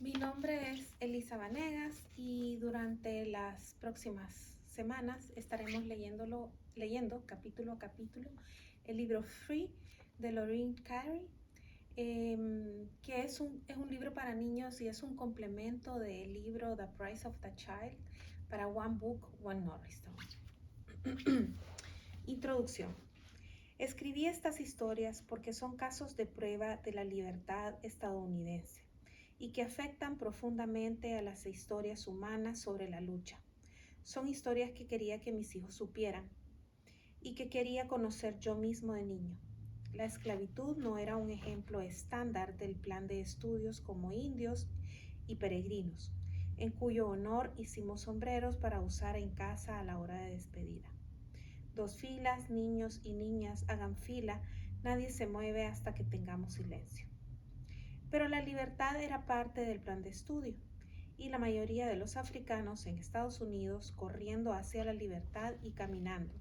Mi nombre es Elisa Vanegas y durante las próximas semanas estaremos leyendo capítulo a capítulo el libro Free de Lorraine Carey, que es un libro para niños y es un complemento del libro The Price of the Child para One Book, One Norristown. Introducción. Escribí estas historias porque son casos de prueba de la libertad estadounidense y que afectan profundamente a las historias humanas sobre la lucha. Son historias que quería que mis hijos supieran y que quería conocer yo mismo de niño. La esclavitud no era un ejemplo estándar del plan de estudios como indios y peregrinos, en cuyo honor hicimos sombreros para usar en casa a la hora de despedida. 2 filas, niños y niñas, hagan fila, nadie se mueve hasta que tengamos silencio. Pero la libertad era parte del plan de estudio y la mayoría de los africanos en Estados Unidos corriendo hacia la libertad y caminando,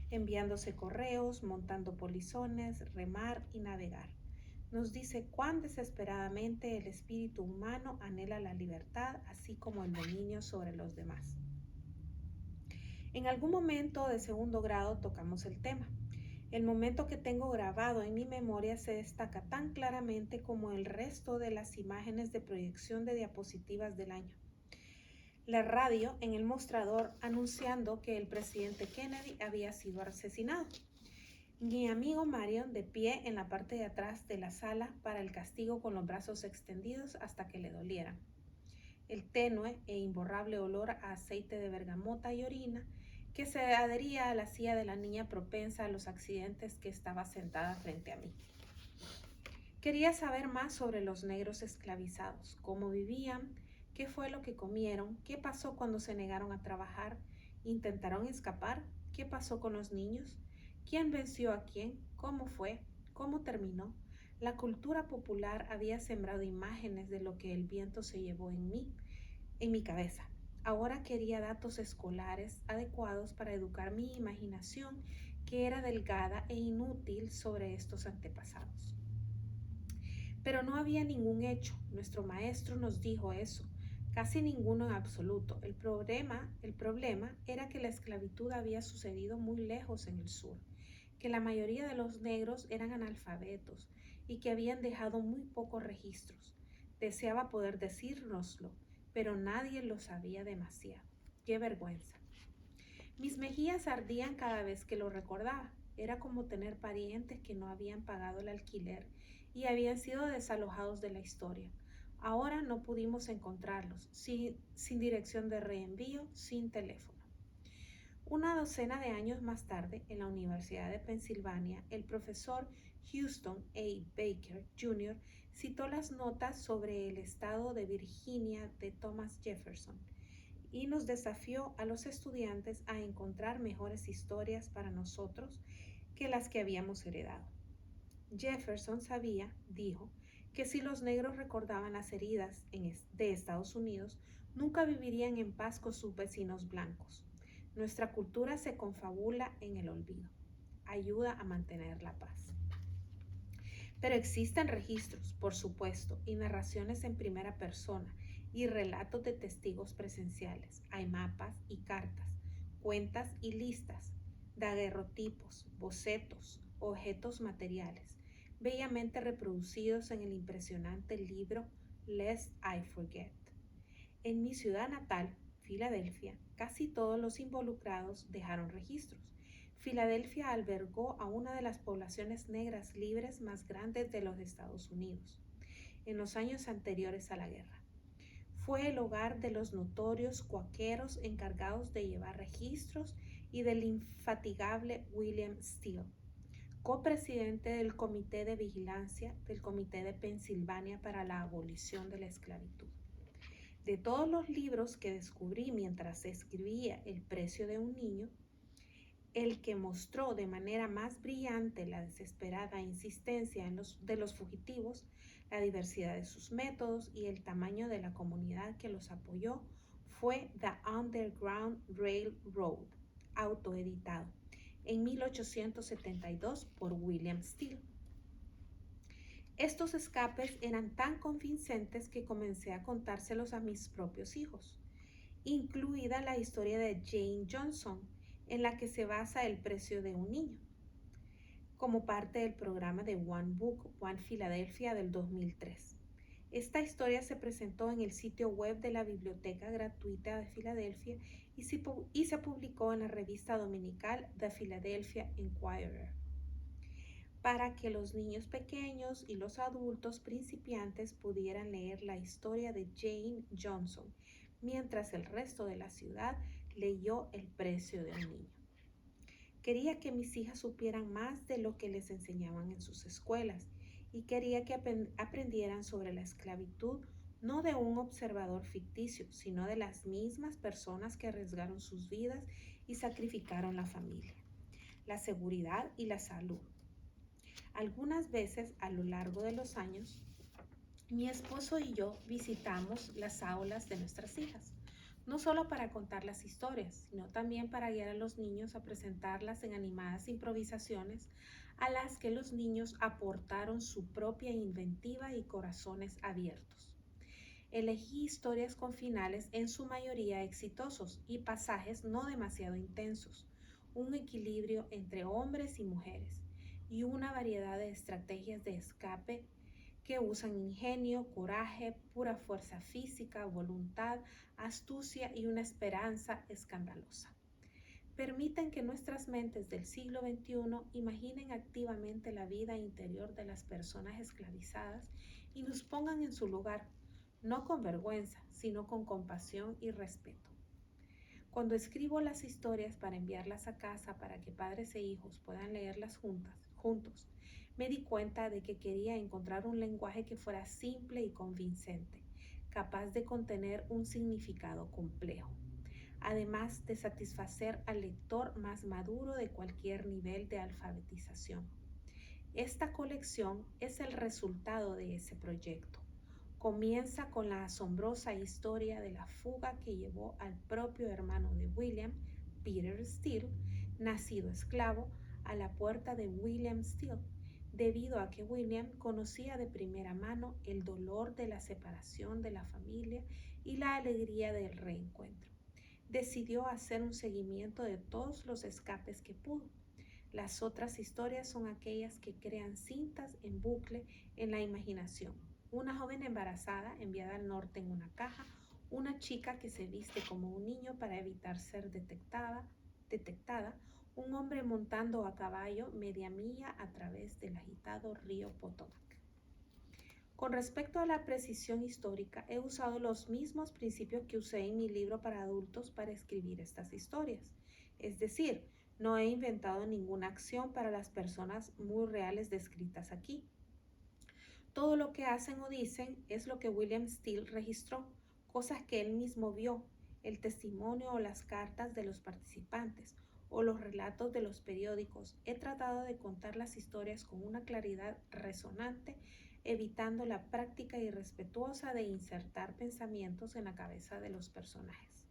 enviándose correos, montando polizones, remar y navegar. Nos dice cuán desesperadamente el espíritu humano anhela la libertad, así como el dominio sobre los demás. En algún momento de segundo grado tocamos el tema. El momento que tengo grabado en mi memoria se destaca tan claramente como el resto de las imágenes de proyección de diapositivas del año. La radio en el mostrador anunciando que el presidente Kennedy había sido asesinado. Mi amigo Marion de pie en la parte de atrás de la sala para el castigo con los brazos extendidos hasta que le dolieran. El tenue e imborrable olor a aceite de bergamota y orina que se adhería a la silla de la niña propensa a los accidentes que estaba sentada frente a mí. Quería saber más sobre los negros esclavizados, cómo vivían, qué fue lo que comieron, qué pasó cuando se negaron a trabajar, intentaron escapar, qué pasó con los niños, quién venció a quién, cómo fue, cómo terminó. La cultura popular había sembrado imágenes de lo que el viento se llevó en mi cabeza. Ahora quería datos escolares adecuados para educar mi imaginación, que era delgada e inútil sobre estos antepasados. Pero no había ningún hecho. Nuestro maestro nos dijo eso. Casi ninguno en absoluto. El problema era que la esclavitud había sucedido muy lejos en el sur, que la mayoría de los negros eran analfabetos y que habían dejado muy pocos registros. Deseaba poder decírnoslo, pero nadie lo sabía demasiado. ¡Qué vergüenza! Mis mejillas ardían cada vez que lo recordaba. Era como tener parientes que no habían pagado el alquiler y habían sido desalojados de la historia. Ahora no pudimos encontrarlos, sin dirección de reenvío, sin teléfono. Una docena de años más tarde, en la Universidad de Pensilvania, el profesor Houston A. Baker, Jr. citó las notas sobre el estado de Virginia de Thomas Jefferson y nos desafió a los estudiantes a encontrar mejores historias para nosotros que las que habíamos heredado. Jefferson sabía, dijo, que si los negros recordaban las heridas de Estados Unidos, nunca vivirían en paz con sus vecinos blancos. Nuestra cultura se confabula en el olvido. Ayuda a mantener la paz. Pero existen registros, por supuesto, y narraciones en primera persona, y relatos de testigos presenciales. Hay mapas y cartas, cuentas y listas, daguerrotipos, bocetos, objetos materiales, bellamente reproducidos en el impresionante libro Lest I Forget. En mi ciudad natal, Filadelfia, casi todos los involucrados dejaron registros. Filadelfia albergó a una de las poblaciones negras libres más grandes de los Estados Unidos en los años anteriores a la guerra. Fue el hogar de los notorios cuáqueros encargados de llevar registros y del infatigable William Steele, copresidente del Comité de Vigilancia del Comité de Pensilvania para la Abolición de la Esclavitud. De todos los libros que descubrí mientras escribía El precio de un niño, el que mostró de manera más brillante la desesperada insistencia de los fugitivos, la diversidad de sus métodos y el tamaño de la comunidad que los apoyó fue The Underground Railroad, autoeditado en 1872 por William Steele. Estos escapes eran tan convincentes que comencé a contárselos a mis propios hijos, incluida la historia de Jane Johnson, en la que se basa El precio de un niño, como parte del programa de One Book, One Philadelphia del 2003. Esta historia se presentó en el sitio web de la Biblioteca Gratuita de Filadelfia y se publicó en la revista dominical The Philadelphia Inquirer, para que los niños pequeños y los adultos principiantes pudieran leer la historia de Jane Johnson, mientras el resto de la ciudad leyó El precio de un niño. Quería que mis hijas supieran más de lo que les enseñaban en sus escuelas y quería que aprendieran sobre la esclavitud no de un observador ficticio, sino de las mismas personas que arriesgaron sus vidas y sacrificaron la familia, la seguridad y la salud. Algunas veces a lo largo de los años, mi esposo y yo visitamos las aulas de nuestras hijas, no solo para contar las historias, sino también para guiar a los niños a presentarlas en animadas improvisaciones a las que los niños aportaron su propia inventiva y corazones abiertos. Elegí historias con finales en su mayoría exitosos y pasajes no demasiado intensos, un equilibrio entre hombres y mujeres y una variedad de estrategias de escape que usan ingenio, coraje, pura fuerza física, voluntad, astucia y una esperanza escandalosa. Permiten que nuestras mentes del siglo XXI imaginen activamente la vida interior de las personas esclavizadas y nos pongan en su lugar, no con vergüenza, sino con compasión y respeto. Cuando escribo las historias para enviarlas a casa para que padres e hijos puedan leerlas juntos, me di cuenta de que quería encontrar un lenguaje que fuera simple y convincente, capaz de contener un significado complejo, además de satisfacer al lector más maduro de cualquier nivel de alfabetización. Esta colección es el resultado de ese proyecto. Comienza con la asombrosa historia de la fuga que llevó al propio hermano de William, Peter Steele, nacido esclavo, a la puerta de William Steele, debido a que William conocía de primera mano el dolor de la separación de la familia y la alegría del reencuentro. Decidió hacer un seguimiento de todos los escapes que pudo. Las otras historias son aquellas que crean cintas en bucle en la imaginación. Una joven embarazada enviada al norte en una caja, una chica que se viste como un niño para evitar ser detectada, un hombre montando a caballo media milla a través del agitado río Potomac. Con respecto a la precisión histórica, he usado los mismos principios que usé en mi libro para adultos para escribir estas historias. Es decir, no he inventado ninguna acción para las personas muy reales descritas aquí. Todo lo que hacen o dicen es lo que William Steele registró, cosas que él mismo vio, el testimonio o las cartas de los participantes o los relatos de los periódicos. He tratado de contar las historias con una claridad resonante, evitando la práctica irrespetuosa de insertar pensamientos en la cabeza de los personajes.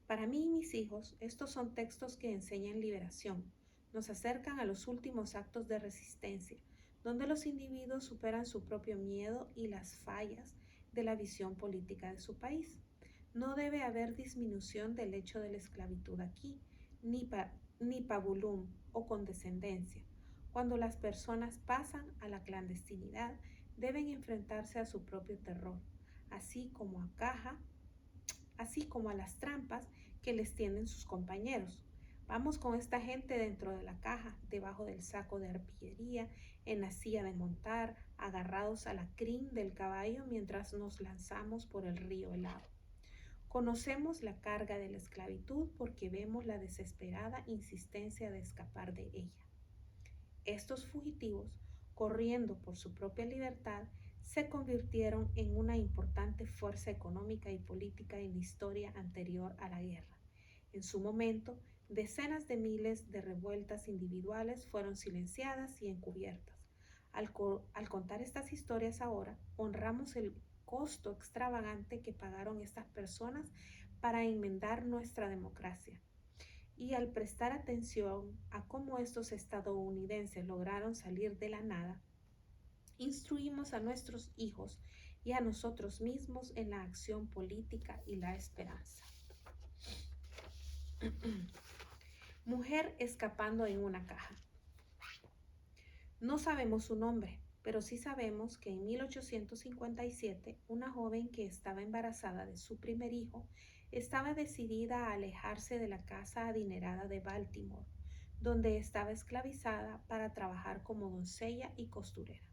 Para mí y mis hijos, estos son textos que enseñan liberación, nos acercan a los últimos actos de resistencia, donde los individuos superan su propio miedo y las fallas de la visión política de su país. No debe haber disminución del hecho de la esclavitud aquí, ni pabulum o condescendencia. Cuando las personas pasan a la clandestinidad, deben enfrentarse a su propio terror, así como a las trampas que les tienden sus compañeros. Vamos con esta gente dentro de la caja, debajo del saco de arpillería, en la silla de montar, agarrados a la crin del caballo mientras nos lanzamos por el río helado. Conocemos la carga de la esclavitud porque vemos la desesperada insistencia de escapar de ella. Estos fugitivos, corriendo por su propia libertad, se convirtieron en una importante fuerza económica y política en la historia anterior a la guerra. En su momento, decenas de miles de revueltas individuales fueron silenciadas y encubiertas. Al contar estas historias ahora, honramos el costo extravagante que pagaron estas personas para enmendar nuestra democracia. Y al prestar atención a cómo estos estadounidenses lograron salir de la nada Instruimos a nuestros hijos y a nosotros mismos en la acción política y la esperanza. Mujer escapando en una caja. No sabemos su nombre, pero sí sabemos que en 1857 una joven que estaba embarazada de su primer hijo estaba decidida a alejarse de la casa adinerada de Baltimore, donde estaba esclavizada para trabajar como doncella y costurera.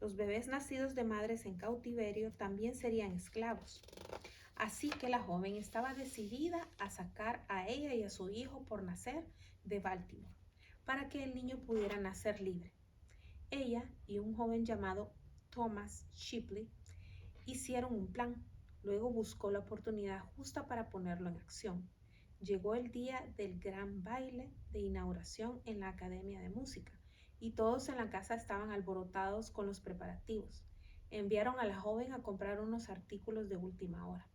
Los bebés nacidos de madres en cautiverio también serían esclavos. Así que la joven estaba decidida a sacar a ella y a su hijo por nacer de Baltimore, para que el niño pudiera nacer libre. Ella y un joven llamado Thomas Shipley hicieron un plan. Luego buscó la oportunidad justa para ponerlo en acción. Llegó el día del gran baile de inauguración en la Academia de Música y todos en la casa estaban alborotados con los preparativos. Enviaron a la joven a comprar unos artículos de última hora.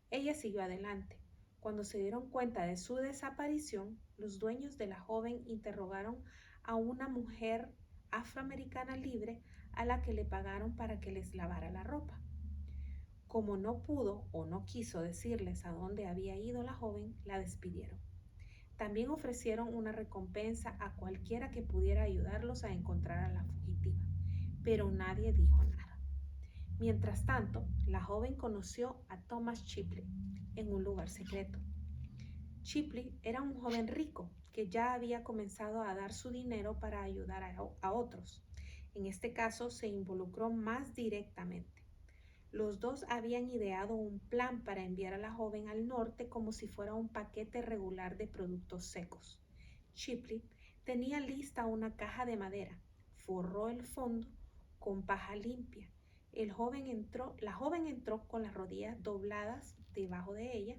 Ella siguió adelante. Cuando se dieron cuenta de su desaparición, los dueños de la joven interrogaron a una mujer afroamericana libre a la que le pagaron para que les lavara la ropa. Como no pudo o no quiso decirles a dónde había ido la joven, la despidieron. También ofrecieron una recompensa a cualquiera que pudiera ayudarlos a encontrar a la fugitiva, pero nadie dijo nada. Mientras tanto, la joven conoció a Thomas Shipley en un lugar secreto. Shipley era un joven rico que ya había comenzado a dar su dinero para ayudar a otros. En este caso se involucró más directamente. Los dos habían ideado un plan para enviar a la joven al norte como si fuera un paquete regular de productos secos. Shipley tenía lista una caja de madera, forró el fondo con paja limpia. La joven entró con las rodillas dobladas debajo de ella.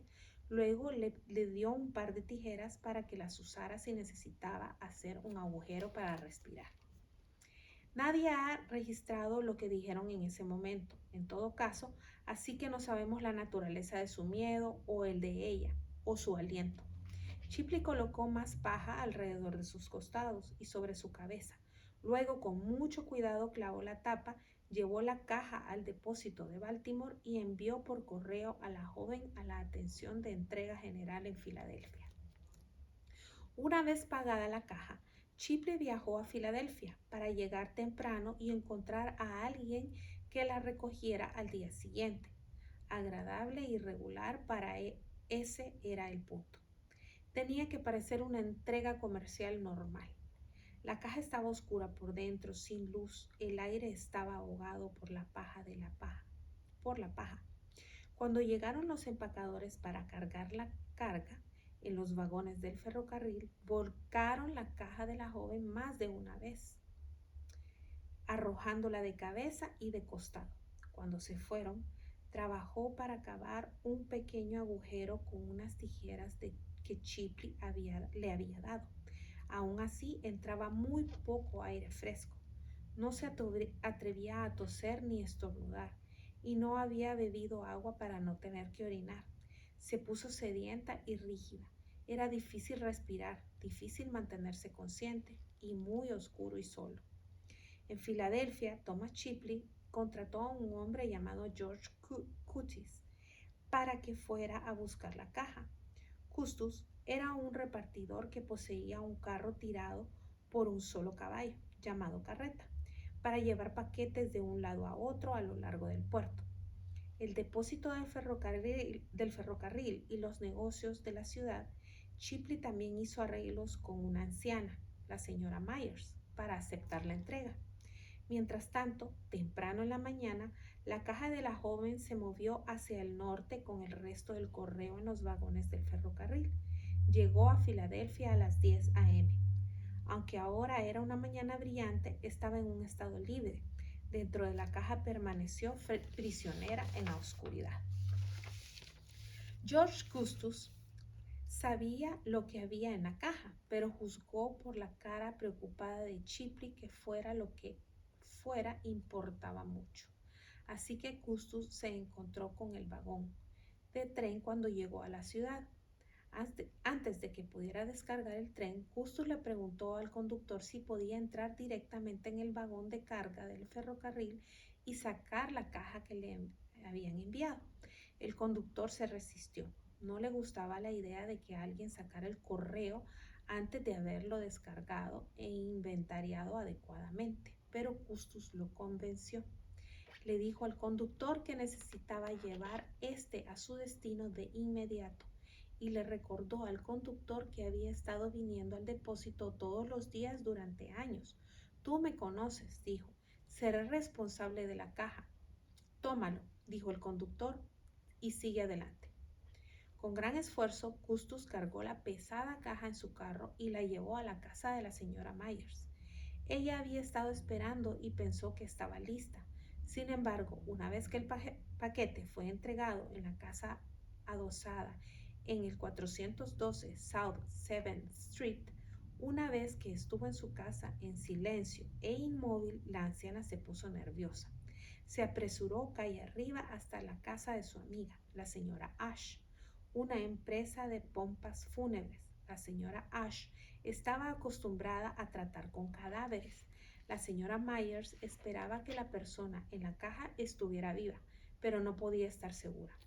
Luego le dio un par de tijeras para que las usara si necesitaba hacer un agujero para respirar. Nadie ha registrado lo que dijeron en ese momento, en todo caso, así que no sabemos la naturaleza de su miedo o el de ella, o su aliento. Shipley colocó más paja alrededor de sus costados y sobre su cabeza. Luego, con mucho cuidado, clavó la tapa, llevó la caja al depósito de Baltimore y envió por correo a la joven a la atención de entrega general en Filadelfia. Una vez pagada la caja, Shipley viajó a Filadelfia para llegar temprano y encontrar a alguien que la recogiera al día siguiente. Agradable y regular para ese era el punto. Tenía que parecer una entrega comercial normal. La caja estaba oscura por dentro, sin luz. El aire estaba ahogado por la paja. Cuando llegaron los empacadores para cargar la carga en los vagones del ferrocarril, volcaron la caja de la joven más de una vez, arrojándola de cabeza y de costado. Cuando se fueron, trabajó para cavar un pequeño agujero con unas tijeras que Shipley le había dado. Aún así, entraba muy poco aire fresco. No se atrevía a toser ni estornudar y no había bebido agua para no tener que orinar. Se puso sedienta y rígida. Era difícil respirar, difícil mantenerse consciente y muy oscuro y solo. En Filadelfia, Thomas Shipley contrató a un hombre llamado George Custis para que fuera a buscar la caja. Custis era un repartidor que poseía un carro tirado por un solo caballo, llamado carreta, para llevar paquetes de un lado a otro a lo largo del puerto. El depósito del ferrocarril y los negocios de la ciudad, Shipley también hizo arreglos con una anciana, la señora Myers, para aceptar la entrega. Mientras tanto, temprano en la mañana, la caja de la joven se movió hacia el norte con el resto del correo en los vagones del ferrocarril. Llegó a Filadelfia a las 10 a.m. Aunque ahora era una mañana brillante, estaba en un estado libre. Dentro de la caja permaneció prisionera en la oscuridad. George Custis sabía lo que había en la caja, pero juzgó por la cara preocupada de Shipley que fuera lo que fuera importaba mucho. Así que Custis se encontró con el vagón de tren cuando llegó a la ciudad. Antes de que pudiera descargar el tren, Custos le preguntó al conductor si podía entrar directamente en el vagón de carga del ferrocarril y sacar la caja que le habían enviado. El conductor se resistió. No le gustaba la idea de que alguien sacara el correo antes de haberlo descargado e inventariado adecuadamente, pero Custos lo convenció. Le dijo al conductor que necesitaba llevar a su destino de inmediato y le recordó al conductor que había estado viniendo al depósito todos los días durante años. Tú me conoces, dijo. Seré responsable de la caja. Tómalo, dijo el conductor, y sigue adelante. Con gran esfuerzo, Custos cargó la pesada caja en su carro y la llevó a la casa de la señora Myers. Ella había estado esperando y pensó que estaba lista. Sin embargo, una vez que el paquete fue entregado en la casa adosada en el 412 South 7th Street, una vez que estuvo en su casa en silencio e inmóvil, la anciana se puso nerviosa. Se apresuró calle arriba hasta la casa de su amiga, la señora Ash, una empresa de pompas fúnebres. La señora Ash estaba acostumbrada a tratar con cadáveres. La señora Myers esperaba que la persona en la caja estuviera viva, pero no podía estar segura.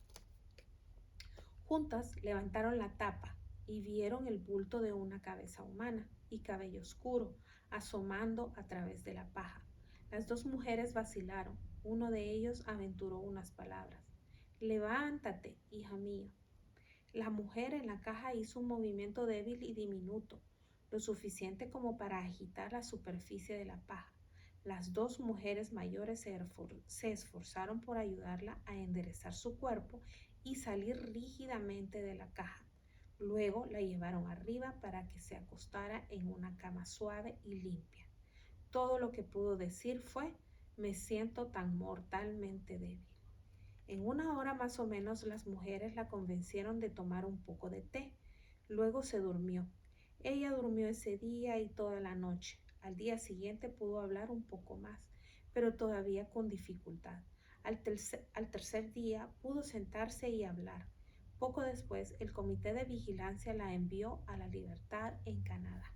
Juntas levantaron la tapa y vieron el bulto de una cabeza humana y cabello oscuro asomando a través de la paja. Las dos mujeres vacilaron. Uno de ellos aventuró unas palabras. Levántate, hija mía. La mujer en la caja hizo un movimiento débil y diminuto, lo suficiente como para agitar la superficie de la paja. Las dos mujeres mayores se esforzaron por ayudarla a enderezar su cuerpo y salir rígidamente de la caja. Luego la llevaron arriba para que se acostara en una cama suave y limpia. Todo lo que pudo decir fue: me siento tan mortalmente débil. En una hora más o menos las mujeres la convencieron de tomar un poco de té. Luego se durmió. Ella durmió ese día y toda la noche. Al día siguiente pudo hablar un poco más, pero todavía con dificultad. Al tercer día pudo sentarse y hablar. Poco después, el comité de vigilancia la envió a la libertad en Canadá.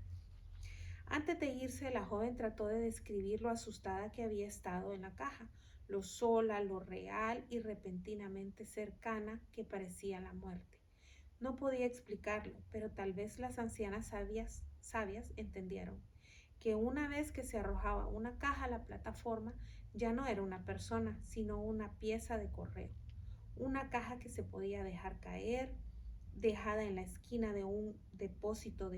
Antes de irse, la joven trató de describir lo asustada que había estado en la caja, lo sola, lo real y repentinamente cercana que parecía la muerte. No podía explicarlo, pero tal vez las ancianas sabias entendieron que una vez que se arrojaba una caja a la plataforma, ya no era una persona, sino una pieza de correo. Una caja que se podía dejar caer, dejada en la esquina de un depósito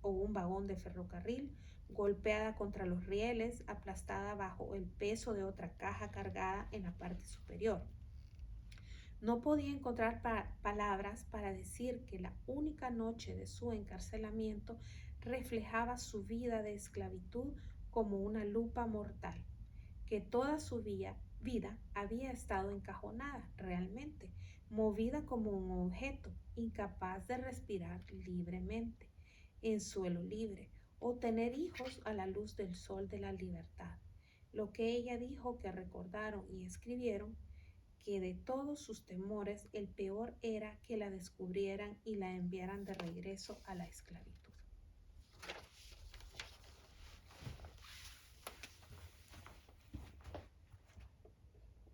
o un vagón de ferrocarril, golpeada contra los rieles, aplastada bajo el peso de otra caja cargada en la parte superior. No podía encontrar palabras para decir que la única noche de su encarcelamiento reflejaba su vida de esclavitud como una lupa mortal, que toda su vida había estado encajonada realmente, movida como un objeto, incapaz de respirar libremente, en suelo libre, o tener hijos a la luz del sol de la libertad. Lo que ella dijo que recordaron y escribieron, que de todos sus temores el peor era que la descubrieran y la enviaran de regreso a la esclavitud.